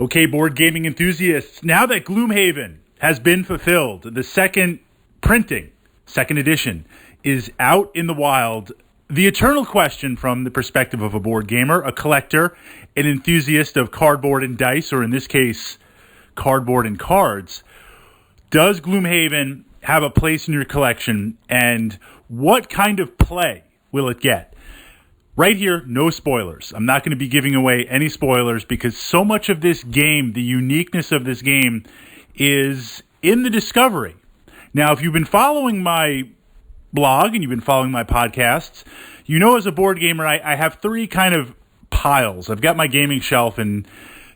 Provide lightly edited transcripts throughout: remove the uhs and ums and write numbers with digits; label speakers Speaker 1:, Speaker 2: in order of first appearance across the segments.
Speaker 1: Okay, board gaming enthusiasts, now that Gloomhaven has been fulfilled, the second edition, is out in the wild, the eternal question from the perspective of a board gamer, a collector, an enthusiast of cardboard and dice, or in this case, cardboard and cards, does Gloomhaven have a place in your collection, and what kind of play will it get? Right here, no spoilers. I'm not going to be giving away any spoilers because so much of this game, the uniqueness of this game, is in the discovery. Now, if you've been following my blog and you've been following my podcasts, you know as a board gamer, I have three kind of piles. I've got my gaming shelf, and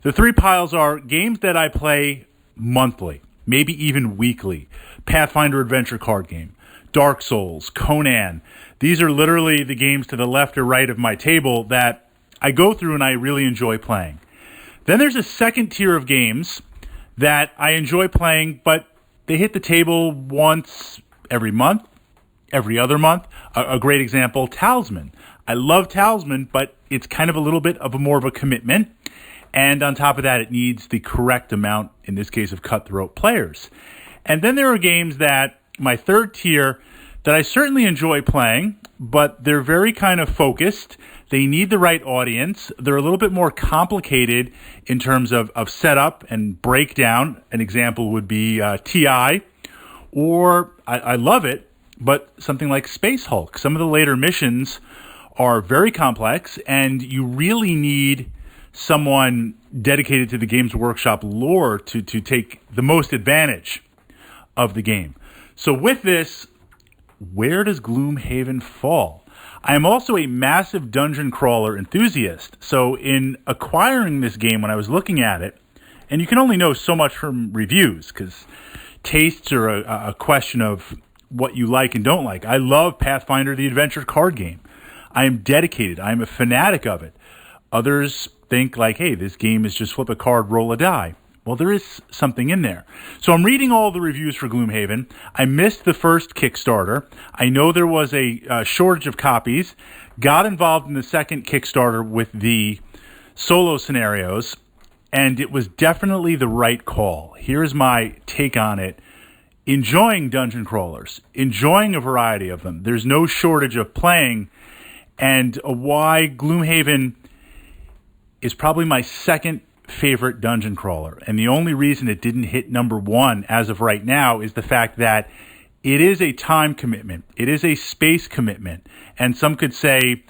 Speaker 1: the three piles are games that I play monthly, maybe even weekly. Pathfinder adventure card game, Dark Souls, Conan. These are literally the games to the left or right of my table that I go through and I really enjoy playing. Then there's a second tier of games that I enjoy playing, but they hit the table once every month, every other month. A great example, Talisman. I love Talisman, but it's kind of a little bit of more of a commitment. And on top of that, it needs the correct amount, in this case, of cutthroat players. And then there are games that, my third tier, that I certainly enjoy playing, but they're very kind of focused. They need the right audience. They're a little bit more complicated in terms of setup and breakdown. An example would be TI, or I love it, but something like Space Hulk. Some of the later missions are very complex, and you really need someone dedicated to the Games Workshop lore to take the most advantage of the game. So with this, where does Gloomhaven fall? I am also a massive dungeon crawler enthusiast. So in acquiring this game, when I was looking at it, and you can only know so much from reviews because tastes are a question of what you like and don't like. I love Pathfinder, the adventure card game. I am dedicated. I am a fanatic of it. Others think like, hey, this game is just flip a card, roll a die. Well, there is something in there. So I'm reading all the reviews for Gloomhaven. I missed the first Kickstarter. I know there was a shortage of copies. Got involved in the second Kickstarter with the solo scenarios, and it was definitely the right call. Here's my take on it. Enjoying dungeon crawlers, enjoying a variety of them. There's no shortage of playing, and why Gloomhaven is probably my second favorite dungeon crawler. And the only reason it didn't hit number one as of right now is the fact that it is a time commitment. It is a space commitment. And some could say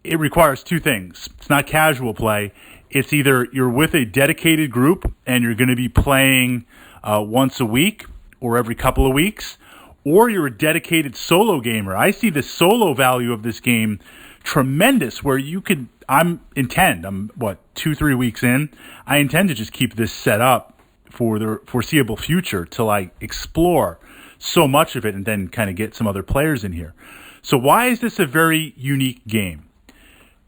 Speaker 1: it requires two things. It's not casual play. It's either you're with a dedicated group and you're going to be playing once a week or every couple of weeks, or you're a dedicated solo gamer. I see the solo value of this game tremendous, where you could, I'm 2-3 weeks in. I intend to just keep this set up for the foreseeable future till I explore so much of it and then kind of get some other players in here. So why is this a very unique game?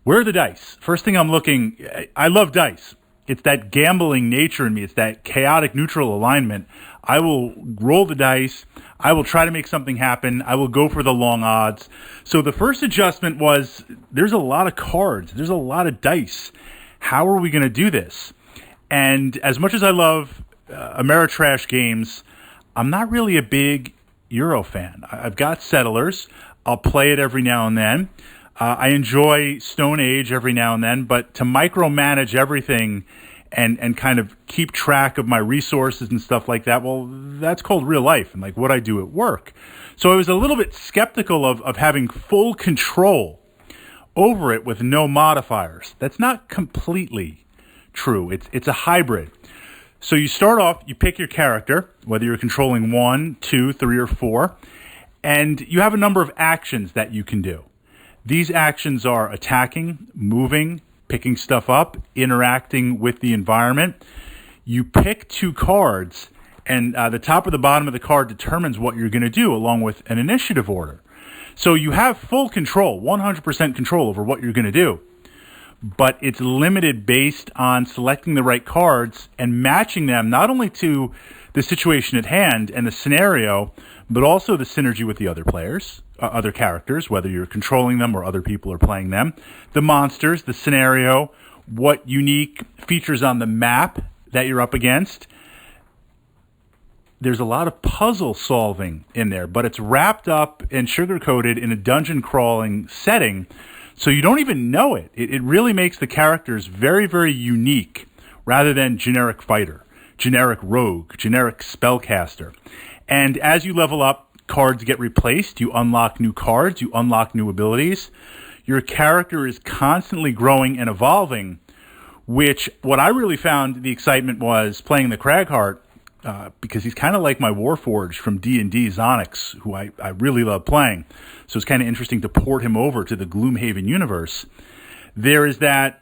Speaker 1: Where are the dice? First thing I'm looking, I love dice. It's that gambling nature in me. It's that chaotic neutral alignment. I will roll the dice. I will try to make something happen. I will go for the long odds. So the first adjustment was there's a lot of cards. There's a lot of dice. How are we going to do this? And as much as I love Ameritrash games, I'm not really a big Euro fan. I've got Settlers. I'll play it every now and then. I enjoy Stone Age every now and then, but to micromanage everything and kind of keep track of my resources and stuff like that, well, that's called real life and like what I do at work. So I was a little bit skeptical of having full control over it with no modifiers. That's not completely true. It's a hybrid. So you start off, you pick your character, whether you're controlling 1, 2, 3, or 4, and you have a number of actions that you can do. These actions are attacking, moving, picking stuff up, interacting with the environment. You pick 2 cards, and the top or the bottom of the card determines what you're going to do, along with an initiative order. So you have full control, 100% control over what you're going to do. But it's limited based on selecting the right cards and matching them not only to the situation at hand and the scenario, but also the synergy with the other players, other characters, whether you're controlling them or other people are playing them, the monsters, the scenario, what unique features on the map that you're up against. There's a lot of puzzle solving in there, but it's wrapped up and sugar-coated in a dungeon crawling setting, so you don't even know it. It really makes the characters very, very unique rather than generic fighter, generic rogue, generic spellcaster. And as you level up, cards get replaced, you unlock new cards, you unlock new abilities. Your character is constantly growing and evolving, which what I really found the excitement was playing the Cragheart, because he's kind of like my Warforged from D&D, Zonix, who I really love playing. So it's kind of interesting to port him over to the Gloomhaven universe. There's that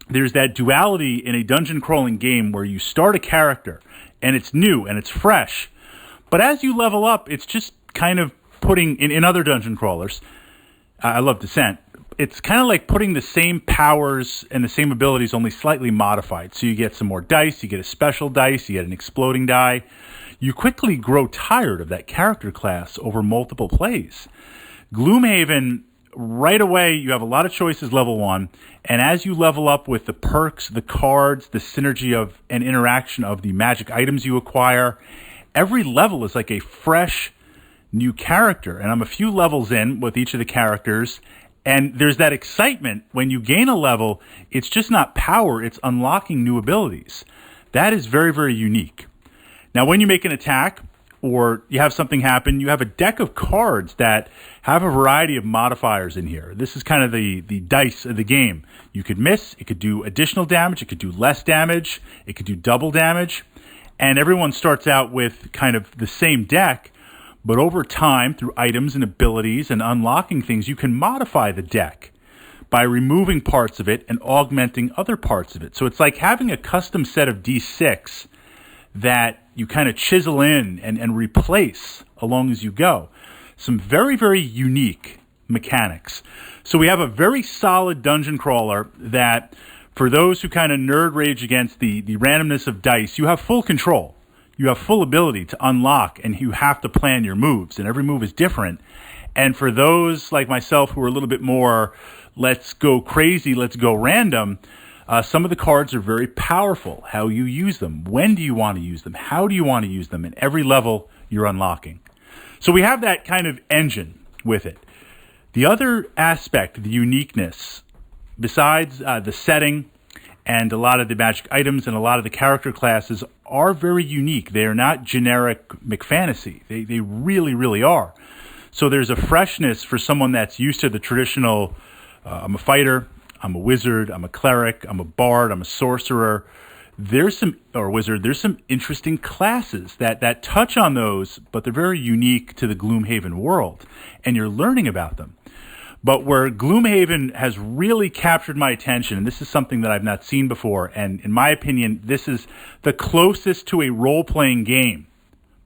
Speaker 1: duality in a dungeon crawling game where you start a character and it's new and it's fresh. But as you level up, it's just kind of putting, in other dungeon crawlers, I love Descent, it's kind of like putting the same powers and the same abilities, only slightly modified. So you get some more dice, you get a special dice, you get an exploding die. You quickly grow tired of that character class over multiple plays. Gloomhaven, right away, you have a lot of choices level 1, and as you level up with the perks, the cards, the synergy of and interaction of the magic items you acquire, every level is like a fresh new character. And I'm a few levels in with each of the characters, and there's that excitement when you gain a level. It's just not power, it's unlocking new abilities. That is very, very unique. Now, when you make an attack or you have something happen, you have a deck of cards that have a variety of modifiers in here. This is kind of the dice of the game. You could miss, it could do additional damage, it could do less damage, it could do double damage, and everyone starts out with kind of the same deck. But over time, through items and abilities and unlocking things, you can modify the deck by removing parts of it and augmenting other parts of it. So it's like having a custom set of D6 that you kind of chisel in and replace along as you go. Some very, very unique mechanics. So we have a very solid dungeon crawler that, for those who kind of nerd rage against the randomness of dice, you have full control. You have full ability to unlock, and you have to plan your moves, and every move is different. And for those like myself who are a little bit more, let's go crazy, let's go random, some of the cards are very powerful. How you use them, when do you want to use them, how do you want to use them, and every level you're unlocking. So we have that kind of engine with it. The other aspect, the uniqueness, besides the setting and a lot of the magic items and a lot of the character classes, are very unique. They are not generic McFantasy. They really, really are. So there's a freshness for someone that's used to the traditional, I'm a fighter, I'm a wizard, I'm a cleric, I'm a bard, I'm a sorcerer. There's some interesting classes that touch on those, but they're very unique to the Gloomhaven world, and you're learning about them. But where Gloomhaven has really captured my attention, and this is something that I've not seen before, and in my opinion, this is the closest to a role-playing game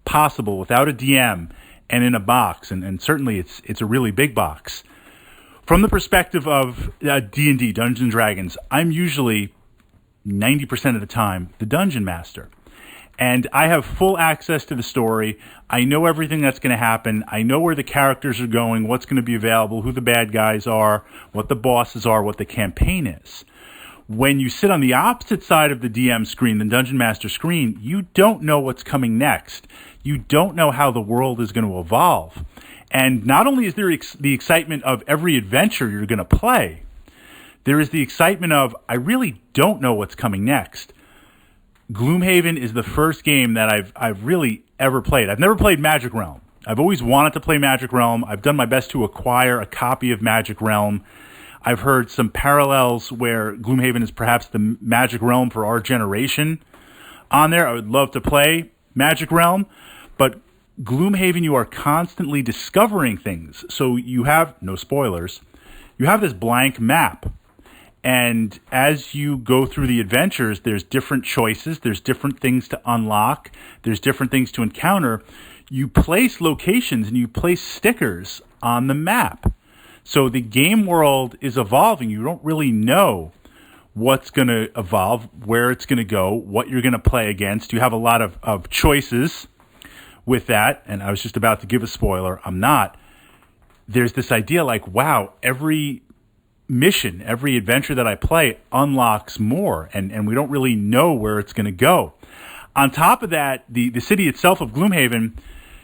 Speaker 1: possible without a DM and in a box, and certainly it's a really big box. From the perspective of D&D, Dungeons & Dragons, I'm usually 90% of the time the Dungeon Master. And I have full access to the story. I know everything that's going to happen. I know where the characters are going, what's going to be available, who the bad guys are, what the bosses are, what the campaign is. When you sit on the opposite side of the DM screen, the Dungeon Master screen, you don't know what's coming next. You don't know how the world is going to evolve. And not only is there the excitement of every adventure you're going to play, there is the excitement of, I really don't know what's coming next. Gloomhaven is the first game that I've really ever played. I've never played Magic Realm. I've always wanted to play Magic Realm. I've done my best to acquire a copy of Magic Realm. I've heard some parallels where Gloomhaven is perhaps the Magic Realm for our generation on there. I would love to play Magic Realm, but Gloomhaven, you are constantly discovering things. So you have, no spoilers, you have this blank map. And as you go through the adventures, there's different choices, there's different things to unlock, there's different things to encounter. You place locations and you place stickers on the map. So the game world is evolving. You don't really know what's going to evolve, where it's going to go, what you're going to play against. You have a lot of choices with that. And I was just about to give a spoiler. I'm not. There's this idea like, wow, every mission, every adventure that I play unlocks more, and we don't really know where it's going to go. On top of that, the city itself of Gloomhaven,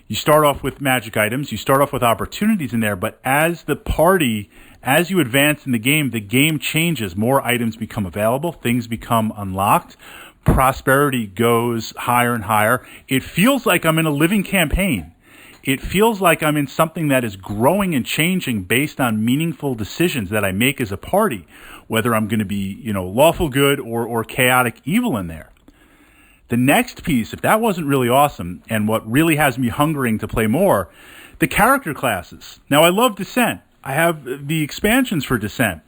Speaker 1: you start off with magic items, you start off with opportunities in there, but as you advance in the game changes. More items become available, things become unlocked, prosperity goes higher and higher. It feels like I'm in a living campaign. It feels like I'm in something that is growing and changing based on meaningful decisions that I make as a party, whether I'm going to be, lawful good or chaotic evil in there. The next piece, if that wasn't really awesome, and what really has me hungering to play more, the character classes. Now, I love Descent. I have the expansions for Descent.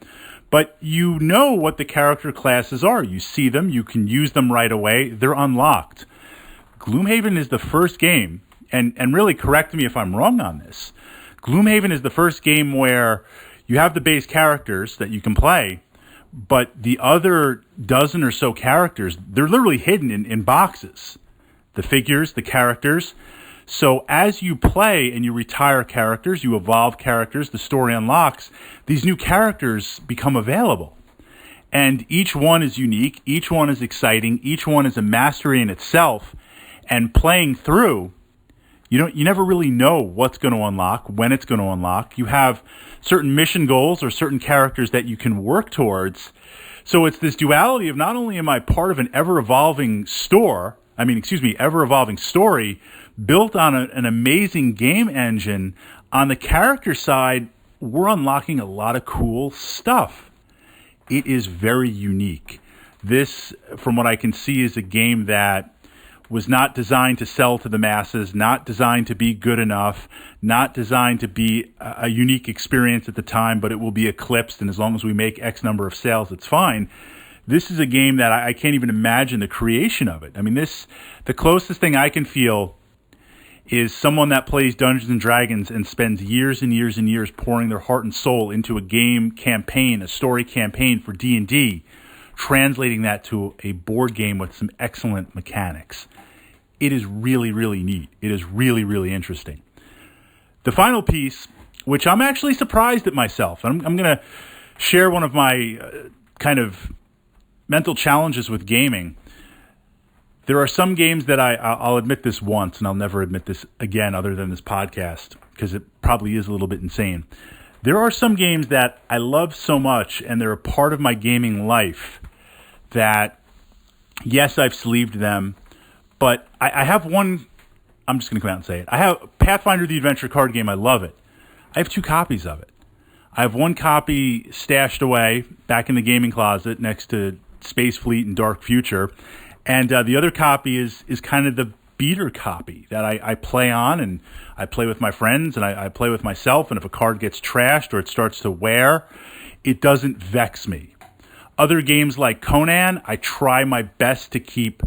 Speaker 1: But you know what the character classes are. You see them. You can use them right away. They're unlocked. Gloomhaven is the first game, and really correct me if I'm wrong on this. Gloomhaven is the first game where you have the base characters that you can play, but the other dozen or so characters, they're literally hidden in boxes. The figures, the characters. So as you play and you retire characters, you evolve characters, the story unlocks, these new characters become available. And each one is unique, each one is exciting, each one is a mastery in itself. And playing through, you never really know what's going to unlock, when it's going to unlock. You have certain mission goals or certain characters that you can work towards. So it's this duality of not only am I part of an ever-evolving story built on an amazing game engine. On the character side, we're unlocking a lot of cool stuff. It is very unique. This, from what I can see, is a game that was not designed to sell to the masses, not designed to be good enough, not designed to be a unique experience at the time, but it will be eclipsed, and as long as we make X number of sales, it's fine. This is a game that I can't even imagine the creation of it. I mean, the closest thing I can feel is someone that plays Dungeons and Dragons and spends years and years and years pouring their heart and soul into a game campaign, a story campaign for D&D, translating that to a board game with some excellent mechanics. It is really, really neat. It is really, really interesting. The final piece, which I'm actually surprised at myself, and I'm going to share one of my kind of mental challenges with gaming. There are some games that I'll admit this once, and I'll never admit this again other than this podcast, because it probably is a little bit insane. There are some games that I love so much, and they're a part of my gaming life, that, yes, I've sleeved them, but I have one, I'm just going to come out and say it. I have Pathfinder the Adventure card game, I love it. I have 2 copies of it. I have one copy stashed away back in the gaming closet next to Space Fleet and Dark Future, and the other copy is kind of the beater copy that I play on, and I play with my friends, and I play with myself, and if a card gets trashed or it starts to wear, it doesn't vex me. Other games like Conan, I try my best to keep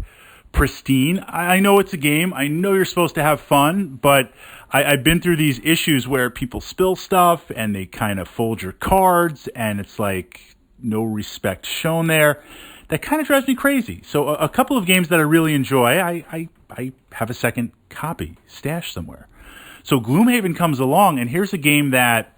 Speaker 1: pristine. I know it's a game. I know you're supposed to have fun, but I've been through these issues where people spill stuff, and they kind of fold your cards, and it's like no respect shown there. That kind of drives me crazy. So a couple of games that I really enjoy, I have a second copy stashed somewhere. So Gloomhaven comes along, and here's a game that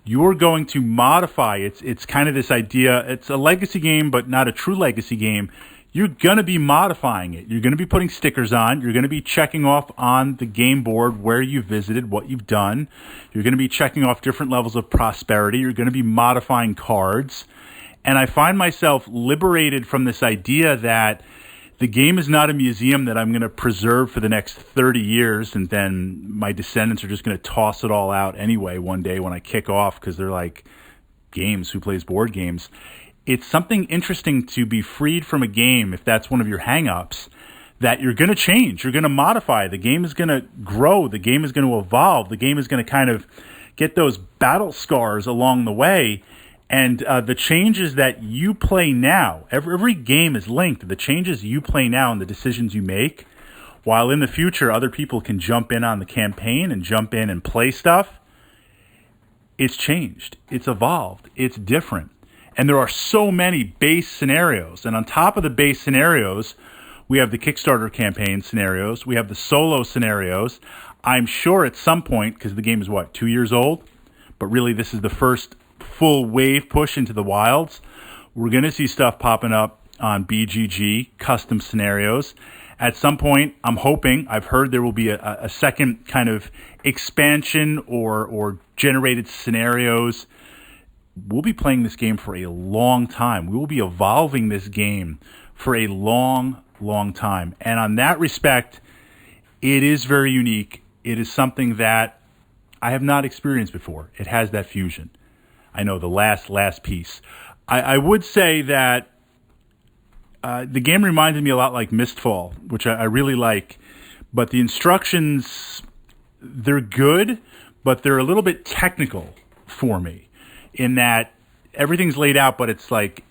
Speaker 1: you're going to modify. It's kind of this idea. It's a legacy game, but not a true legacy game. You're going to be modifying it. You're going to be putting stickers on. You're going to be checking off on the game board where you visited, what you've done. You're going to be checking off different levels of prosperity. You're going to be modifying cards. And I find myself liberated from this idea that the game is not a museum that I'm going to preserve for the next 30 years, and then my descendants are just going to toss it all out anyway one day when I kick off, because they're like, games, who plays board games? It's something interesting to be freed from a game, if that's one of your hang-ups, that you're going to change, you're going to modify. The game is going to grow, the game is going to evolve, the game is going to kind of get those battle scars along the way. And the changes that you play now, every game is linked to the changes you play now and the decisions you make, while in the future other people can jump in on the campaign and jump in and play stuff. It's changed. It's evolved. It's different. And there are so many base scenarios. And on top of the base scenarios, we have the Kickstarter campaign scenarios. We have the solo scenarios. I'm sure at some point, because the game is, 2 years old? But really, this is the first full wave push into the wilds, we're going to see stuff popping up on BGG, custom scenarios. At some point, I'm hoping, I've heard there will be a second kind of expansion or generated scenarios. We'll be playing this game for a long time. We will be evolving this game for a long, long time. And on that respect, it is very unique. It is something that I have not experienced before. It has that fusion. I know, the last piece. I would say that the game reminded me a lot like Mistfall, which I really like. But the instructions, they're good, but they're a little bit technical for me in that everything's laid out, but it's like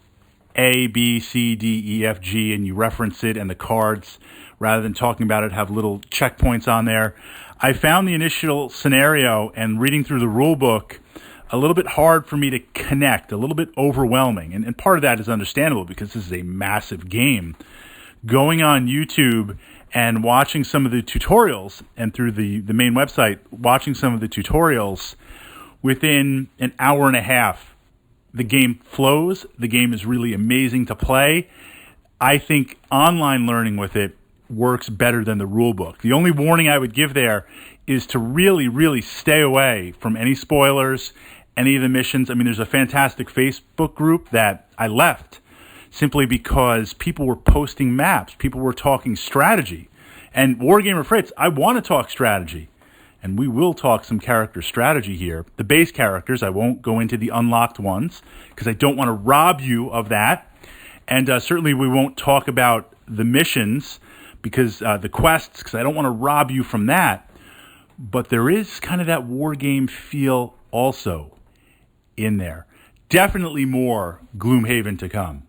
Speaker 1: A, B, C, D, E, F, G, and you reference it, and the cards, rather than talking about it, have little checkpoints on there. I found the initial scenario and reading through the rule book a little bit hard for me to connect, a little bit overwhelming. And part of that is understandable because this is a massive game. Going on YouTube and watching some of the tutorials, and through the main website, watching some of the tutorials, within an hour and a half, the game flows. The game is really amazing to play. I think online learning with it works better than the rule book. The only warning I would give there is to really, really stay away from any spoilers, any of the missions. I mean, there's a fantastic Facebook group that I left simply because people were posting maps. People were talking strategy. And Wargamer Fritz, I want to talk strategy. And we will talk some character strategy here. The base characters, I won't go into the unlocked ones because I don't want to rob you of that. And certainly we won't talk about the missions because the quests, because I don't want to rob you from that. But there is kind of that war game feel also in there. Definitely more Gloomhaven to come.